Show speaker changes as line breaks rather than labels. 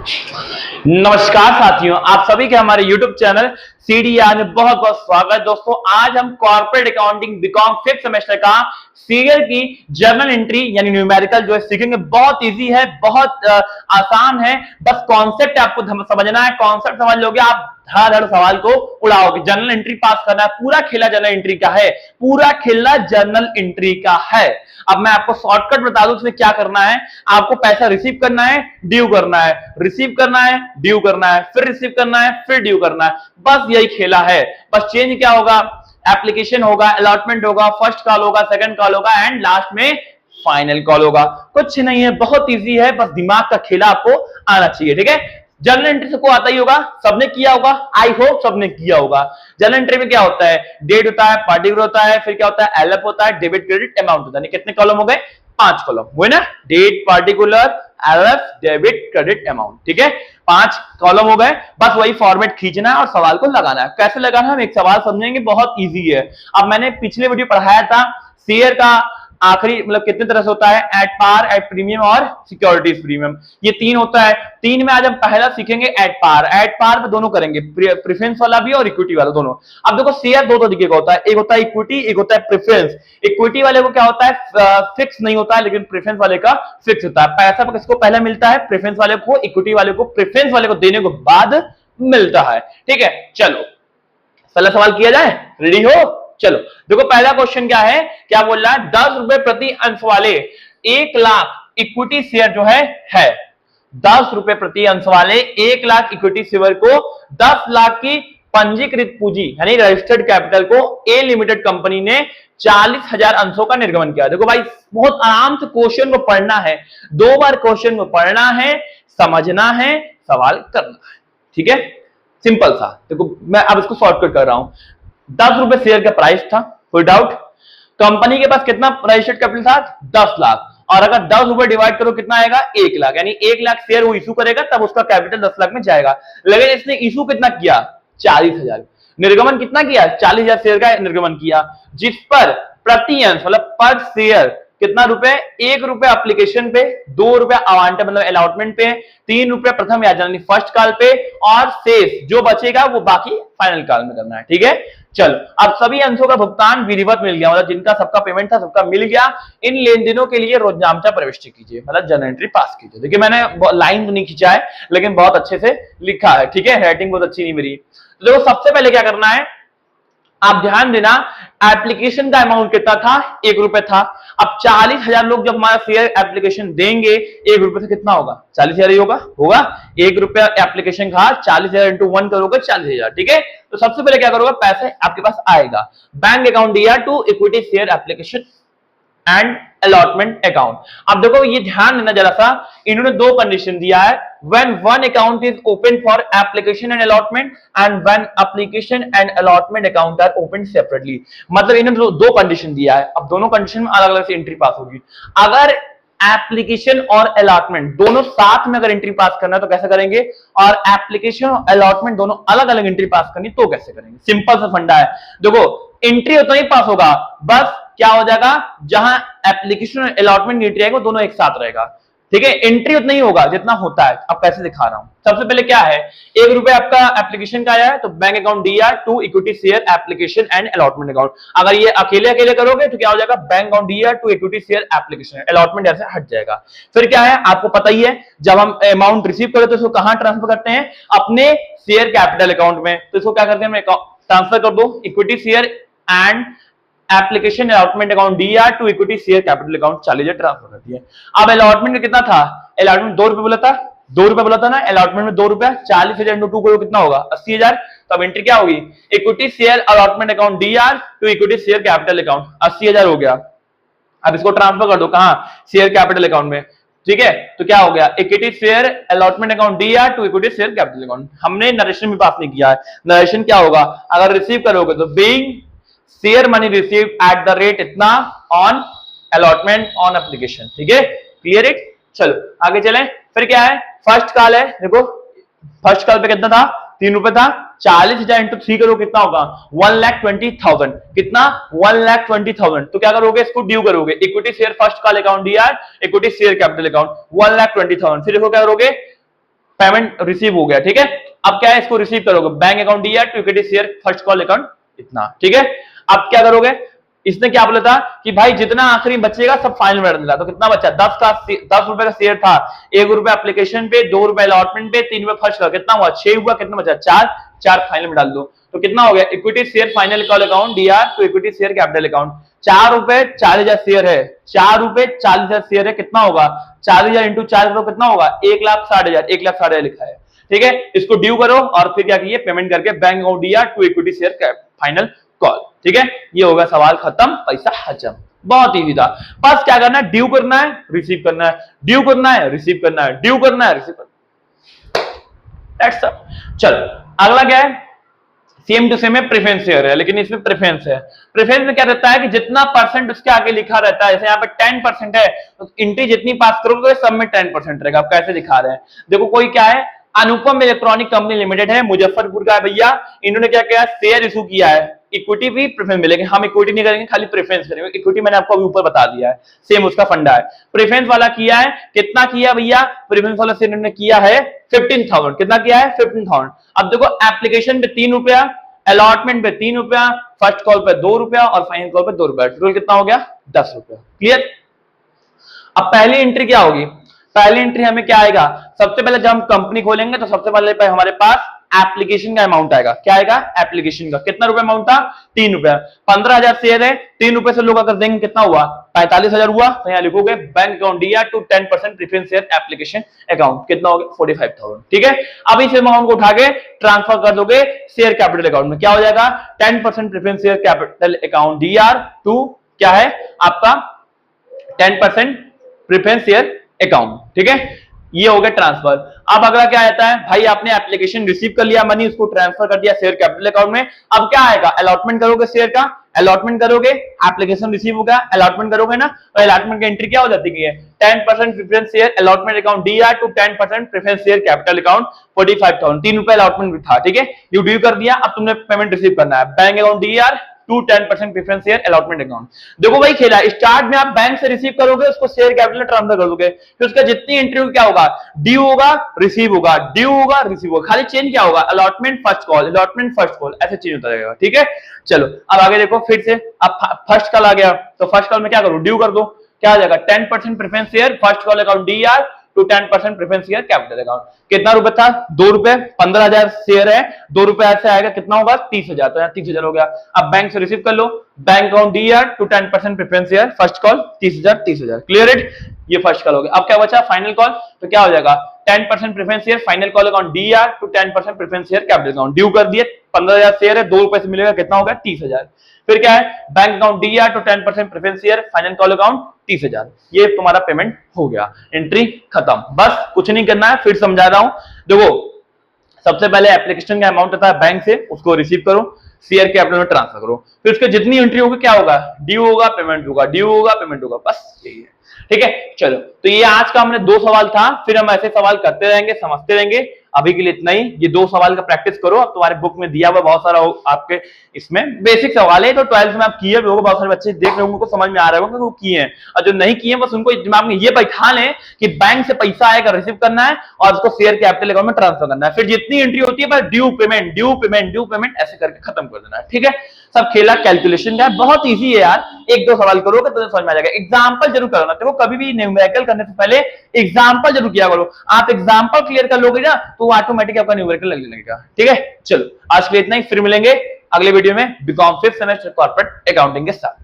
नमस्कार साथियों, आप सभी के हमारे YouTube चैनल सीडीआर में बहुत बहुत स्वागत। दोस्तों, आज हम corporate accounting B Com 5th semester का सीरियल की जर्नल एंट्री यानी न्यूमेरिकल जो है सीखेंगे। बहुत इजी है, बहुत आसान है, बस कॉन्सेप्ट आपको समझना है। कॉन्सेप्ट समझ लोगे आप धड़ सवाल को उड़ाओगे। जर्नल एंट्री पास करना है, पूरा खेला जर्नल एंट्री का है, पूरा खेला जर्नल एंट्री का है। अब मैं आपको शॉर्टकट बता दूं, उसमें क्या करना है। आपको पैसा रिसीव करना है, ड्यू करना है, रिसीव करना है, ड्यू करना है, फिर रिसीव करना है, फिर ड्यू करना है। बस यही खेला है। बस चेंज क्या होगा, एप्लीकेशन होगा, अलॉटमेंट होगा, फर्स्ट कॉल होगा, सेकंड कॉल होगा एंड लास्ट में फाइनल कॉल होगा। कुछ नहीं है, बहुत इजी है, बस दिमाग का खेला आपको आना चाहिए। ठीक है, जर्नल एंट्री सबको आता ही होगा, सबने किया होगा, आई होप सबने किया होगा। जर्नल एंट्री में क्या होता है, डेट होता है, पार्टिकुलर होता है, फिर क्या होता है, एलएफ होता है, डेबिट क्रेडिट अमाउंट होता है। कितने कॉलम हो गए, 5 कॉलम हुए ना, date, particular, LF, debit credit amount. ठीक है, 5 कॉलम हो गए। बस वही फॉर्मेट खींचना है और सवाल को लगाना है। कैसे लगाना है हम एक सवाल समझेंगे, बहुत ईजी है। अब मैंने पिछले वीडियो पढ़ाया था शेयर का आखिरी मतलब कितने तरह से होता है, एट पार, एट प्रीमियम और सिक्योरिटीज प्रीमियम, ये 3 होता है। 3 में आज हम पहला सीखेंगे एट पार। एट पार पे दोनों करेंगे, प्रेफरेंस वाला भी और इक्विटी वाला दोनों। अब देखो, शेयर दो तरीके का होता है, एक होता है इक्विटी, एक होता है प्रेफरेंस। इक्विटी वाले को क्या होता है, फिक्स नहीं होता है, लेकिन प्रेफरेंस वाले का फिक्स होता है। पैसा किसको पहले मिलता है, प्रेफरेंस वाले को, इक्विटी वाले को प्रेफरेंस वाले को देने के बाद मिलता है। ठीक है, चलो पहला सवाल किया जाए, रेडी हो। चलो देखो, पहला क्वेश्चन क्या है, क्या बोल रहा है, 10 रुपए प्रति अंश वाले 1 लाख इक्विटी शेयर जो है 10 रुपए प्रति अंश वाले 1 लाख इक्विटी शेयर को 10 लाख की पंजीकृत पूंजी यानी रजिस्टर्ड कैपिटल को ए लिमिटेड कंपनी ने 40,000 अंशों का निर्गमन किया। देखो भाई, बहुत आराम से क्वेश्चन को पढ़ना है, 2 बार क्वेश्चन को पढ़ना है, समझना है, सवाल करना है। ठीक है, सिंपल सा। देखो मैं अब इसको शॉर्टकट कर रहा हूं। 10 रुपए शेयर का प्राइस था, कोई डाउट। कंपनी के पास कितना रजिस्टर्ड कैपिटल था, 10 लाख। और अगर 10 रुपए डिवाइड करो कितना आएगा, 1 लाख। यानी 1 लाख शेयर वो इशू करेगा, तब उसका कैपिटल 10 लाख में जाएगा। लेकिन इसने इशू कितना किया, 40,000। निर्गमन कितना किया, 40,000 शेयर का निर्गमन किया, जिस पर प्रति अंश मतलब पर शेयर कितना रुपए, 1 रुपए एप्लीकेशन पे, 2 रुपए अवांटर मतलब अलॉटमेंट पे, 3 रुपए प्रथम यानी फर्स्ट कॉल पे, और शेष जो बचेगा वो बाकी फाइनल कॉल में करना है। ठीक है, चलो अब सभी अंशों का भुगतान विधिवत मिल गया, मतलब जिनका सबका पेमेंट था सबका मिल गया। इन लेन देनों के लिए रोजनामचा प्रविष्टि कीजिए, मतलब जर्नल एंट्री पास कीजिए। देखिए मैंने लाइन तो नहीं खींचा है, लेकिन बहुत अच्छे से लिखा है। ठीक है, राइटिंग बहुत अच्छी नहीं मेरी। तो देखो सबसे पहले क्या करना है, आप ध्यान देना, एप्लीकेशन का अमाउंट कितना था, 1 रुपए था। अब 40,000 लोग जब हमारा शेयर एप्लीकेशन देंगे, 1 रुपए से कितना होगा, 40,000 ही होगा 1 रुपया एप्लीकेशन का, 40,000 इंटू 1 करोगे 40,000। ठीक है, तो सबसे पहले क्या करोगे, पैसे आपके पास आएगा, बैंक अकाउंट दिया to equity share application and allotment account. अब देखो ये ध्यान देना जरा सा, इन्होंने 2 कंडीशन दिया है, when one account is open for application and allotment and when application and allotment account are opened separately। मतलब इन्होंने 2 कंडीशन दिया है। अब दोनों कंडीशन में अलग अलग से एंट्री पास होगी। अगर एप्लीकेशन और अलॉटमेंट दोनों साथ में अगर एंट्री पास करना है तो कैसे करेंगे, और एप्लीकेशन और अलॉटमेंट दोनों अलग अलग एंट्री पास करनी तो कैसे करेंगे। सिंपल सा फंडा है। देखो एंट्री उतना ही पास होगा, बस क्या हो जाएगा, जहां एप्लीकेशन और अलॉटमेंट की एंट्री आएगी वो दोनों एक साथ रहेगा। ठीक है, एंट्री उतना ही होगा जितना होता है। अब कैसे दिखा रहा हूं, सबसे पहले क्या है, 1 रुपए आपका एप्लीकेशन का आया है तो बैंक अकाउंट दिया to equity share application and allotment account. अगर ये अकेले अकेले करोगे तो क्या हो जाएगा, बैंक अकाउंट दिया to equity share application, allotment ऐसे हट जाएगा। फिर क्या है, आपको पता ही है, जब हम अमाउंट रिसीव करते हैं तो इसको कहां ट्रांसफर करते हैं, अपने शेयर कैपिटल अकाउंट में। तो इसको क्या करते हैं, ट्रांसफर कर दो equity share and application allotment account दिया to equity share capital account, 40,000 transfer कर दिया। अब अलॉटमेंट में कितना था, अलॉटमेंट 2 रुपए बोला था, 2 रुपए बोला था ना, अलॉटमेंट में 2 रुपए, 40,000 इंटू 2 करो कितना होगा, 80,000। तब एंट्री क्या होगी, equity share allotment account DR to equity share capital account, 80,000 हो गया। अब इसको ट्रांसफर कर दो कहां, शेयर कैपिटल अकाउंट में। ठीक है, तो क्या हो गया, equity share allotment account DR to equity share capital account. हमने नरेशन भी पास नहीं किया है, नरेशन क्या होगा, अगर रिसीव करोगे तो being share money receive at the rate इतना ऑन अलॉटमेंट ऑन एप्लीकेशन। ठीक है, क्लियर इट। चलो आगे चलें, फिर क्या है, फर्स्ट कॉल है। देखो फर्स्ट कॉल पे कितना था, 3 रुपए था, 40,000 इंटू 3 करो कितना होगा, 1,20,000। कितना, 1,20,000। तो क्या करोगे, इसको ड्यू करोगे, equity share first call account D R equity share capital account 1,20,000। फिर इसको क्या करोगे, पेमेंट रिसीव हो गया, ठीक है। अब क्या है, इसको रिसीव करोगे, बैंक अकाउंट दिया, to equity share first call account इतना, ठीक है। अब क्या करोगे, इसने क्या बोला था कि भाई जितना आखिरी बचेगा सब फाइनल में डालना, तो कितना बचा, 10 रुपए का शेयर था, 1 रुपए एप्लीकेशन पे, 2 रुपए अलॉटमेंट पे, 3 रुपए फर्स्ट का, कितना हुआ 6 हुआ, कितना बचा 4 फाइनल में डाल दो, तो कितना हो गया, equity share final call account DR to equity share capital account, 4 रुपए 40,000 शेयर है, 4 रुपए 40,000 शेयर है, कितना होगा 40,000 इंटू 4 करो, कितना होगा 1,60,000, 1,60,000 लिखा है, ठीक है। इसको ड्यू करो और फिर क्या कीजिए, पेमेंट करके bank account DR to equity share final call, ठीक है। ये होगा सवाल खत्म, पैसा हजम, बहुत इजी था। बस क्या करना है, ड्यू करना है, रिसीव करना है, ड्यू करना है, रिसीव करना है, ड्यू करना है, रिसीव करना है। चलो अगला क्या है, सेम टू सेम है, प्रेफरेंस शेयर है, लेकिन इसमें प्रेफरेंस है। प्रेफरेंस में क्या रहता है कि जितना परसेंट उसके आगे लिखा रहता है, जैसे यहाँ पे 10% है, तो एंट्री जितनी पास करोगे सब में 10% रहेगा। आप कैसे दिखा रहे हैं, देखो कोई क्या है, अनुपम इलेक्ट्रॉनिक कंपनी लिमिटेड है, मुजफ्फरपुर का है भैया, इन्होंने क्या किया, शेयर इशू किया है, इक्विटी भी प्रेफरेंस मिलेगी, हम इक्विटी नहीं करेंगे, खाली प्रेफरेंस करेंगे। इक्विटी मैंने आपको अभी ऊपर बता दिया है, सेम उसका फंडा है। प्रेफरेंस वाला किया है, कितना किया भैया, प्रेफरेंस वाला से इन्होंने किया है 15,000, कितना किया है 15,000। अब देखो एप्लीकेशन पे 3 रुपया, अलॉटमेंट पे 3 रुपया, फर्स्ट कॉल पे 2 रुपया और फाइनल कॉल पे 2 रुपया, टोटल कितना हो गया 10 रुपया, क्लियर। अब पहली एंट्री क्या होगी, पहली एंट्री हमें क्या आएगा, सबसे पहले जब हम कंपनी खोलेंगे तो सबसे पहले हमारे पास एप्लीकेशन का अमाउंट आएगा, क्या आएगा एप्लीकेशन का, कितना रुपए अमाउंट था 3 रुपया, 15,000 शेयर है, 3 रुपए से लोग अगर देंगे कितना हुआ 45,000 हुआ, तो यहाँ लिखोगे बैंक अकाउंट दिया to 10% preference share application account, कितना हो गया 45,000, ठीक है। अब इस अमाउंट को उठा के ट्रांसफर कर दोगे शेयर कैपिटल अकाउंट में, क्या हो जाएगा 10% preference share capital account DR to क्या है आपका 10% प्रेफरेंस शेयर अकाउंट, ठीक है। ये हो गया ट्रांसफर। अब अगला क्या आता है, भाई आपने एप्लीकेशन रिसीव कर लिया, मनी उसको ट्रांसफर कर दिया शेयर कैपिटल अकाउंट में, अब क्या आएगा अलॉटमेंट करोगे शेयर का, अलॉटमेंट करोगे, एप्लीकेशन रिसीव होगा, अलॉटमेंट करोगे ना, तो अलॉटमेंट की एंट्री क्या हो जाती है 10% preference share allotment account DR to 10% preference share capital account 45,000, 3 रुपए अलॉटमेंट था, ठीक है, यू ड्यू कर दिया। अब तुमने पेमेंट रिसीव करना है, bank account DR to 10% preference share allotment account. देखो भाई खेला, स्टार्ट में आप बैंक से रिसीव करोगे, उसको शेयर कैपिटल में ट्रांसफर कर दोगे, फिर उसका जितनी एंट्री होगी क्या होगा, ड्यू होगा, रिसीव होगा, ड्यू होगा, रिसीव होगा, खाली चेंज क्या होगा allotment first call, allotment first call, ऐसे चेंज होता रहेगा, ठीक है। चलो अब आगे देखो, फिर से अब फर्स्ट कॉल आ गया, तो फर्स्ट कॉल में क्या करो, ड्यू कर दो, क्या आ जाएगा 10% preference share first call account DR to 10% preference share capital account, कितना रुपए था 2 रुपए, 15,000 शेयर है, 2 रुपए ऐसे आएगा, कितना होगा 30,000, तो यहाँ 30,000 हो गया। अब बैंक से रिसीव कर लो, bank account DR to 10% preference share first call 30,000, clear it, ये फर्स्ट कॉल हो गया। अब क्या बचा फाइनल कॉल, तो क्या हो जाएगा 10% preference share final call account DR to 10% preference share capital account, due कर दिए, 15,000 शेयर है, 2 रुपए से मिलेगा, कितना होगा 30,000। फिर क्या है bank account DR to 10% preference share final call account 30,000, ये तुम्हारा पेमेंट हो गया, एंट्री खत्म, बस कुछ नहीं करना है। फिर समझा रहा हूं, देखो सबसे पहले एप्लीकेशन का अमाउंट आता है बैंक से, उसको रिसीव करो, शेयर कैपिटल में ट्रांसफर करो, फिर उसके जितनी एंट्री होगी क्या होगा, ड्यू होगा, पेमेंट होगा, ड्यू होगा, पेमेंट होगा, बस यही है, ठीक है। चलो तो ये आज का हमने 2 सवाल था, फिर हम ऐसे सवाल करते रहेंगे, समझते रहेंगे। अभी के लिए इतना ही, ये 2 सवाल का प्रैक्टिस करो, अब तुम्हारे बुक में दिया हुआ बहुत सारा आपके इसमें बेसिक सवाल है, तो 12th में आप किए होंगे, बहुत सारे बच्चे देख रहे होंगे, उनको समझ में आ रहा होगा कि वो किए हैं, और जो नहीं किए बस उनको दिमाग में ये बैठा लें कि बैंक से पैसा आएगा, रिसीव करना है और उसको शेयर कैपिटल अकाउंट में ट्रांसफर करना है, फिर जितनी एंट्री होती है बस due payment, due payment, due payment ऐसे करके खत्म कर देना है, ठीक है। सब खेला कैलकुलेशन का है, बहुत इजी है यार, 1-2 सवाल करोगे तो समझ में आ जाएगा। एग्जांपल जरूर करना, देखो कभी भी न्यूमेरिकल करने से पहले एग्जांपल जरूर किया करो, आप एग्जांपल क्लियर कर लोगे ना तो ऑटोमेटिक आपका न्यूमेरिकल लगने लगेगा, ठीक है। चलो आज के लिए इतना ही, फिर मिलेंगे अगले वीडियो में BCom 5th semester corporate accounting के साथ।